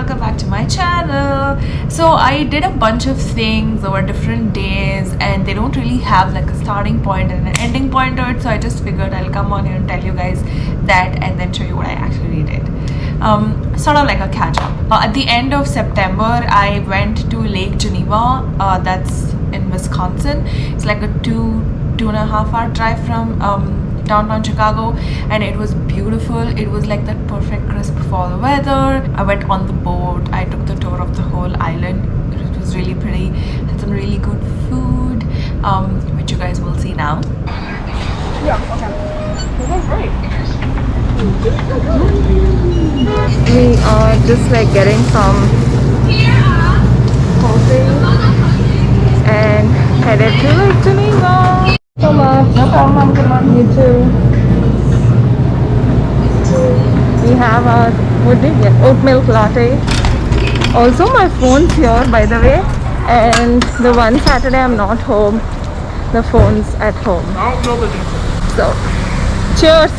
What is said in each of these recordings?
welcome back to my channel. So I did a bunch of things over different days and they don't really have like a starting point and an ending point to it, so I just figured I'll come on here and tell you guys that and then show you what I actually did. Sort of like a catch up. At the end of September I went to Lake Geneva, that's in Wisconsin. It's like a two and a half hour drive from downtown Chicago, and it was beautiful. It was like that perfect crisp fall weather. I went on the boat, I took the tour of the whole island. It was really pretty, had some really good food, which you guys will see now. Yeah, okay. This is great. We are just like getting some coffee and headed to Lake Geneva. So much. No problem. Come on, you too. We have our, what did we get? Oat milk latte. Also, my phone's here, by the way. And the one Saturday I'm not home, the phone's at home. Oh, no biggie. So, cheers.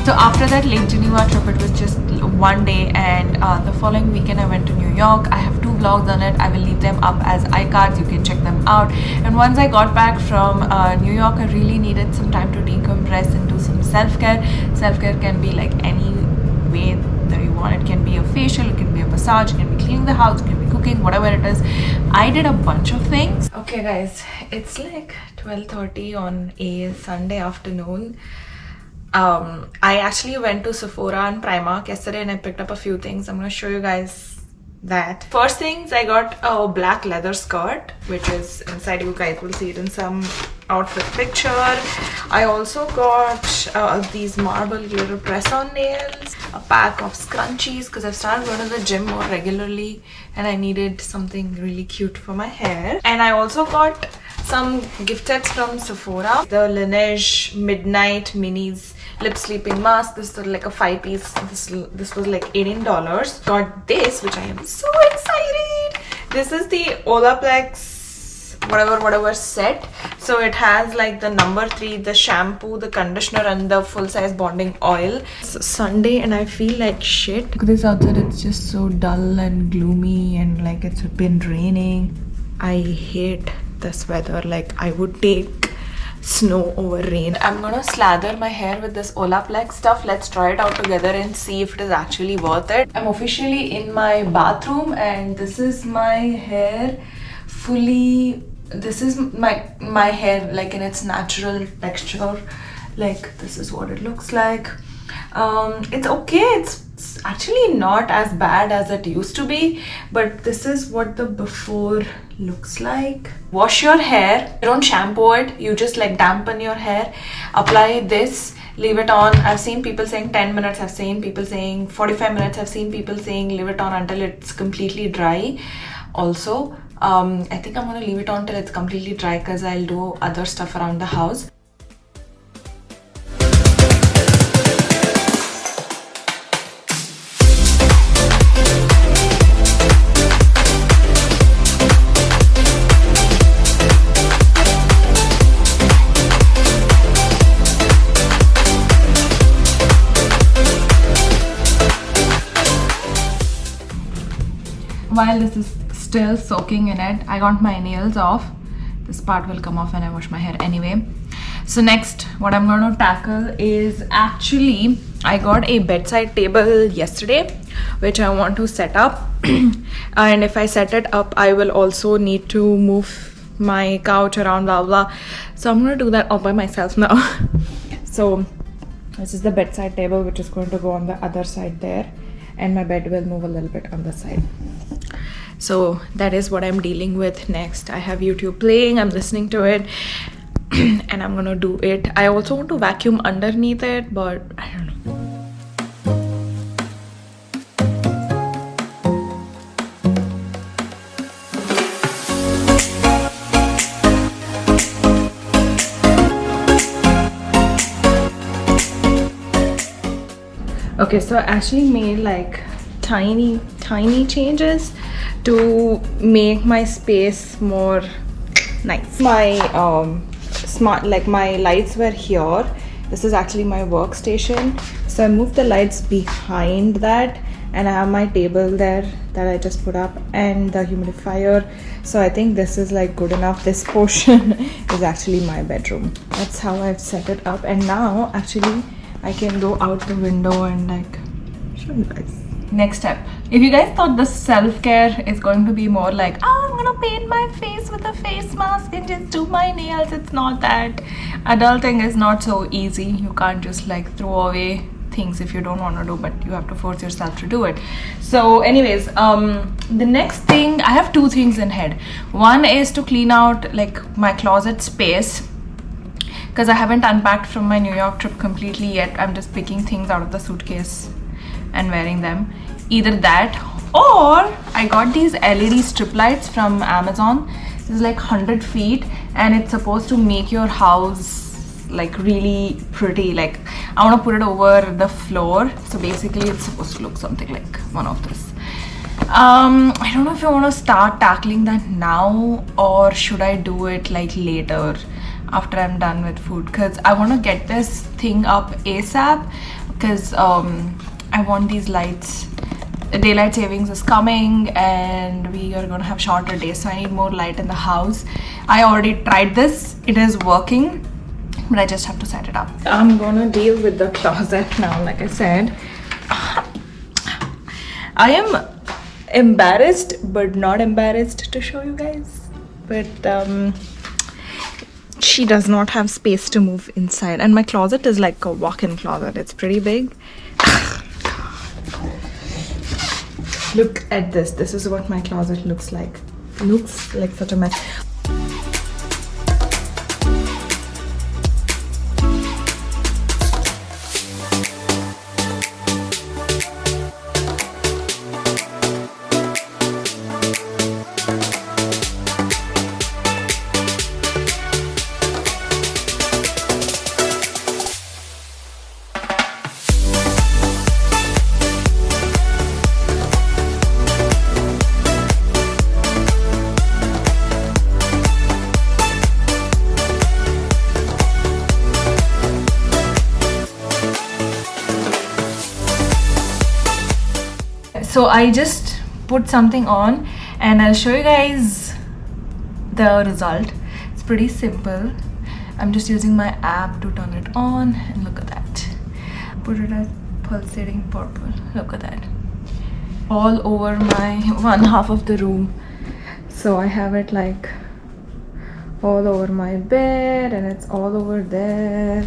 So after that Lake Geneva trip, it was just one day, and the following weekend I went to New York. I have 2 vlogs on it. I will leave them up as iCards. You can check them out. And once I got back from New York, I really needed some time to decompress and do some self-care. Self-care can be like any way that you want. It can be a facial, it can be a massage, it can be cleaning the house, it can be cooking, whatever it is. I did a bunch of things. Okay guys, it's like 12:30 on a Sunday afternoon. I actually went to Sephora and Primark yesterday and I picked up a few things. I'm going to show you guys that. First things, I got a black leather skirt, which is inside. You guys will see it in some outfit picture. I also got these marble glitter press-on nails, a pack of scrunchies because I've started going to the gym more regularly and I needed something really cute for my hair. And I also got some gift sets from Sephora. The Laneige Midnight Minis lip sleeping mask. This is like a 5-piece. This was like $18. Got this, which I am so excited. This is the Olaplex whatever set. So it has like the No.3, the shampoo, the conditioner, and the full-size bonding oil. It's Sunday and I feel like shit. Look at this outside. It's just so dull and gloomy and like it's been raining. I hate this weather. Like I would take snow over rain. I'm gonna slather my hair with this Olaplex stuff. Let's try it out together and see if it is actually worth it. I'm officially in my bathroom and this is my hair fully. This is my hair like in its natural texture. Like this is what it looks like. It's okay. It's actually not as bad as it used to be, but this is what the before looks like. Wash your hair. You don't shampoo it. You just like dampen your hair. Apply this. Leave it on. I've seen people saying 10 minutes. I've seen people saying 45 minutes. I've seen people saying leave it on until it's completely dry. Also, I think I'm gonna leave it on till it's completely dry because I'll do other stuff around the house. While this is still soaking in it, I got my nails off This part will come off when I wash my hair anyway. So next, what I'm going to tackle is actually, I got a bedside table yesterday, which I want to set up. And if I set it up, I will also need to move my couch around, blah blah. So I'm going to do that all by myself now. So this is the bedside table, which is going to go on the other side there, and my bed will move a little bit on the side. So that is what I'm dealing with next. I have YouTube playing, I'm listening to it, and I'm gonna do it. I also want to vacuum underneath it, but I don't know. Okay, so I actually made like tiny changes to make my space more nice. My my lights were here. This is actually my workstation, so I moved the lights behind that, and I have my table there that I just put up and the humidifier. So I think this is like good enough. This portion is actually my bedroom. That's how I've set it up, and now actually I can go out the window and like show you guys. Next step, if you guys thought the self-care is going to be more like, oh, I'm gonna paint my face with a face mask and just do my nails, it's not that. Adulting is not so easy. You can't just like throw away things if you don't want to do, but you have to force yourself to do it. So anyways, the next thing, I have two things in head. One is to clean out like my closet space, because I haven't unpacked from my New York trip completely yet. I'm just picking things out of the suitcase and wearing them. Either that, or I got these LED strip lights from Amazon. This is like 100 feet, and it's supposed to make your house like really pretty. Like I want to put it over the floor, so basically it's supposed to look something like one of this. I don't know if I want to start tackling that now, or should I do it like later after I'm done with food, because I want to get this thing up ASAP, because I want these lights. Daylight savings is coming and we are going to have shorter days, so I need more light in the house. I already tried this, it is working, but I just have to set it up. I'm gonna deal with the closet now. Like I said, I am embarrassed but not embarrassed to show you guys, but she does not have space to move inside, and my closet is like a walk-in closet. It's pretty big. Look at this. This is what my closet looks like. Looks like such a mess. So I just put something on and I'll show you guys the result. It's pretty simple. I'm just using my app to turn it on, and look at that. Put it as pulsating purple. Look at that. All over my one half of the room. So I have it like all over my bed, and it's all over there.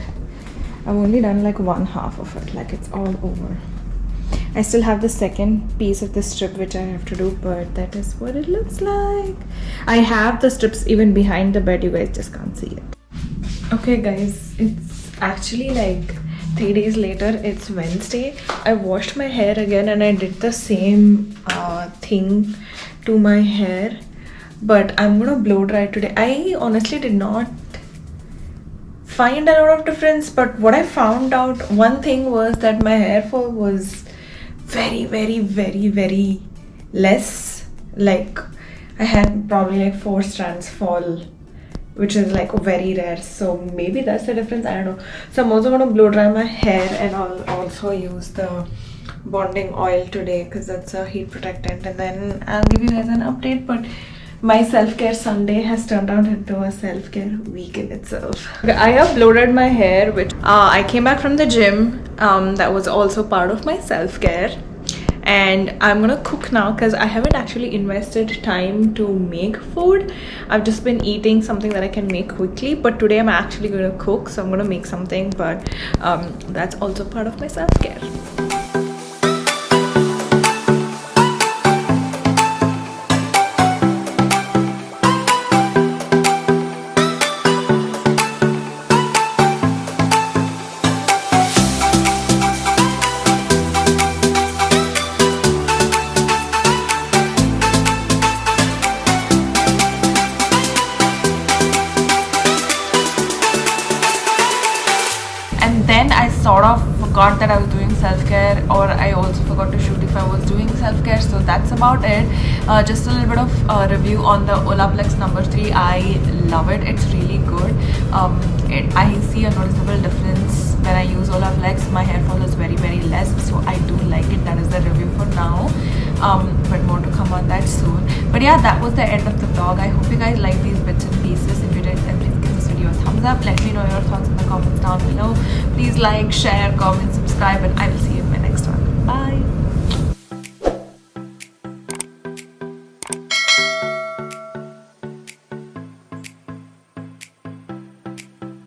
I've only done like one half of it, like it's all over. I still have the second piece of the strip which I have to do, but that is what it looks like. I have the strips even behind the bed, you guys just can't see it. Okay guys, it's actually like 3 days later. It's Wednesday. I washed my hair again and I did the same thing to my hair, but I'm gonna blow dry today. I honestly did not find a lot of difference, but what I found out, one thing was that my hair fall was very less. Like I had probably like 4 strands fall, which is like very rare, so maybe that's the difference. I don't know. So I'm also going to blow dry my hair, and I'll also use the bonding oil today because that's a heat protectant, and then I'll give you guys an update. But My self-care Sunday has turned out into a self-care week in itself. Okay, I have bloated my hair, which I came back from the gym. That was also part of my self-care. And I'm gonna cook now because I haven't actually invested time to make food. I've just been eating something that I can make quickly, but today I'm actually gonna cook, so I'm gonna make something, but that's also part of my self-care. Then I sort of forgot that I was doing self-care, or I also forgot to shoot if I was doing self-care, so that's about it. Just a little bit of review on the Olaplex No.3. I love it. It's really good. I see a noticeable difference when I use Olaplex. My hair fall is very less, so I do like it. That is the review for now, but more to come on that soon. But yeah, that was the end of the vlog. I hope you guys like these bits and pieces. If you did, then please give this video a thumbs up. Let me know your thoughts in the comments down below. Please like, share, comment, subscribe, and I will see you in my next one. Bye.